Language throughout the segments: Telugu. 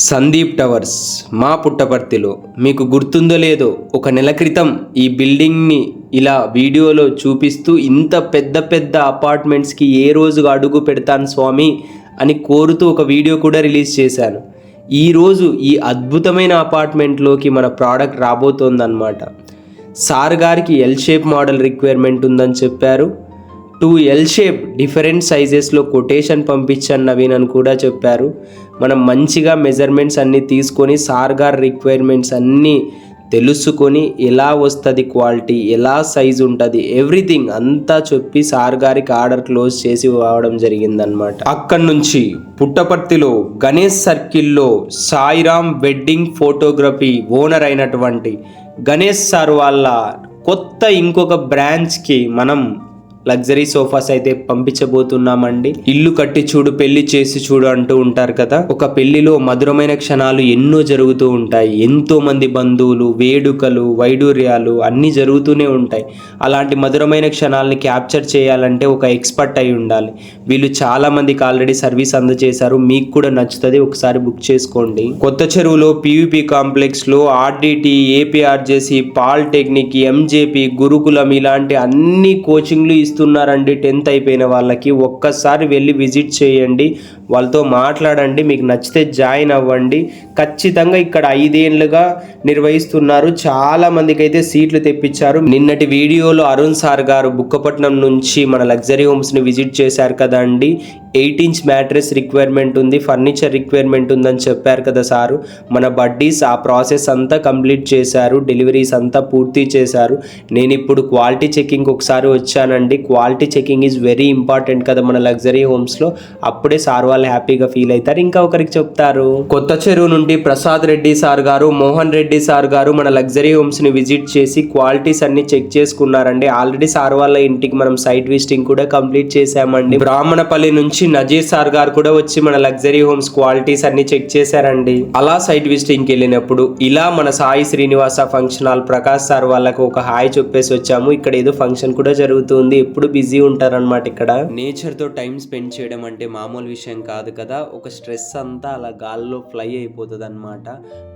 సందీప్ టవర్స్ మా పుట్టపర్తిలో మీకు గుర్తుందో లేదో ఒక నెల క్రితం ఈ బిల్డింగ్ని ఇలా వీడియోలో చూపిస్తూ ఇంత పెద్ద పెద్ద అపార్ట్మెంట్స్కి ఏ రోజు అడుగు పెడతాను స్వామి అని కోరుతూ ఒక వీడియో కూడా రిలీజ్ చేశాను. ఈరోజు ఈ అద్భుతమైన అపార్ట్మెంట్లోకి మన ప్రోడక్ట్ రాబోతోందన్నమాట. సార్ గారికి ఎల్ షేప్ మోడల్ రిక్వైర్మెంట్ ఉందని చెప్పారు. 2L షేప్ డిఫరెంట్ సైజెస్లో కొటేషన్ పంపించాను నవీన్ అని కూడా చెప్పారు. మనం మంచిగా మెజర్మెంట్స్ అన్నీ తీసుకొని సార్ గారి రిక్వైర్మెంట్స్ అన్నీ తెలుసుకొని ఎలా వస్తుంది క్వాలిటీ, ఎలా సైజ్ ఉంటుంది, ఎవ్రీథింగ్ అంతా చెప్పి సార్ గారికి ఆర్డర్ క్లోజ్ చేసి రావడం జరిగిందనమాట. అక్కడి నుంచి పుట్టపర్తిలో గణేష్ సర్కిల్లో సాయిరామ్ వెడ్డింగ్ ఫోటోగ్రఫీ ఓనర్ అయినటువంటి గణేష్ సార్ వాళ్ళ కొత్త ఇంకొక బ్రాంచ్కి మనం లగ్జరీ సోఫాస్ అయితే పంపించబోతున్నామండి. ఇల్లు కట్టి చూడు పెళ్లి చేసి చూడు అంటూ ఉంటారు కదా. ఒక పెళ్లిలో మధురమైన క్షణాలు ఎన్నో జరుగుతూ ఉంటాయి. ఎంతో మంది బంధువులు, వేడుకలు, వైడూర్యాలు అన్నీ జరుగుతూనే ఉంటాయి. అలాంటి మధురమైన క్షణాలని క్యాప్చర్ చేయాలంటే ఒక ఎక్స్పర్ట్ అయి ఉండాలి. వీళ్ళు చాలా మందికి ఆల్రెడీ సర్వీస్ అందజేశారు. మీకు కూడా నచ్చుతుంది, ఒకసారి బుక్ చేసుకోండి. కొత్త చెరువులో పీవీపీ కాంప్లెక్స్లో ఆర్డిటి, ఏపీఆర్జేసి, పాలిటెక్నిక్, ఎంజేపీ, గురుకులం ఇలాంటి అన్ని కోచింగ్లు ఇస్తున్నారండి. 10th అయిపోయిన వాళ్ళకి ఒక్కసారి వెళ్ళి విజిట్ చేయండి, వాళ్ళతో మాట్లాడండి. మీకు నచ్చితే జాయిన్ అవ్వండి. ఖచ్చితంగా ఇక్కడ 5 ఏళ్ళుగా నిర్వహిస్తున్నారు. చాలా మందికి అయితే సీట్లు తెప్పించారు. నిన్నటి వీడియోలో అరుణ్ సార్ గారు బుక్కపట్నం నుంచి మన లగ్జరీ హోమ్స్ని విజిట్ చేశారు కదండి. 8 inch మ్యాట్రెస్ రిక్వైర్మెంట్ ఉంది, ఫర్నిచర్ రిక్వైర్మెంట్ ఉందని చెప్పారు కదా సారు. మన బడ్డీస్ ఆ ప్రాసెస్ అంతా కంప్లీట్ చేశారు, డెలివరీస్ అంతా పూర్తి చేశారు. నేను ఇప్పుడు క్వాలిటీ చెకింగ్ ఒకసారి వచ్చానండి. Quality checking is very important కదా మన లగ్జరీ హోమ్స్లో. అప్పుడే సార్ వాళ్ళు హ్యాపీగా ఫీల్ అవుతారు, ఇంకా ఒకరికి చెప్తారు. కొత్త చెరువు నుండి ప్రసాద్ రెడ్డి సార్ గారు, మోహన్ రెడ్డి సార్ గారు మన లగ్జరీ హోమ్స్ని విజిట్ చేసి క్వాలిటీస్ అన్ని చెక్ చేసుకున్నారండి. ఆల్రెడీ సార్ వాళ్ళ ఇంటికి మనం సైట్ విజిటింగ్ కూడా కంప్లీట్ చేశామండి. బ్రాహ్మణపల్లి నుంచి నజీర్ సార్ గారు కూడా వచ్చి మన లగ్జరీ హోమ్స్ క్వాలిటీస్ అన్ని చెక్ చేశారండి. అలా సైట్ విజిటింగ్కి వెళ్ళినప్పుడు ఇలా మన Sai Srinivasa function hall Prakash sir వాళ్ళకు ఒక హాయ్ చెప్పేసి వచ్చాము. ఇక్కడ ఏదో ఫంక్షన్ కూడా జరుగుతుంది, ఎప్పుడు బిజీ ఉంటారనమాట. ఇక్కడ నేచర్తో టైం స్పెండ్ చేయడం అంటే మామూలు విషయం కాదు కదా. ఒక స్ట్రెస్ అంతా అలా గాల్లో ఫ్లై అయిపోతుంది అనమాట.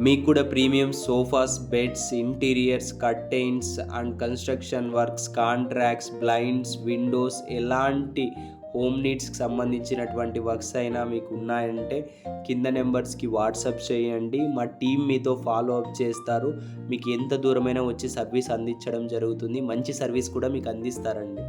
మీకు కూడా premium sofas, beds, interiors, curtains and construction works, contracts, blinds, Windows ఎలాంటి హోమ్ నీడ్స్కి సంబంధించినటువంటి వర్క్స్ అయినా మీకు ఉన్నాయంటే కింద నెంబర్స్కి వాట్సాప్ చేయండి. మా టీం మీతో ఫాలో అప్ చేస్తారు. మీకు ఎంత దూరమైనా వచ్చి సర్వీస్ అందించడం జరుగుతుంది. మంచి సర్వీస్ కూడా మీకు అందిస్తారండి.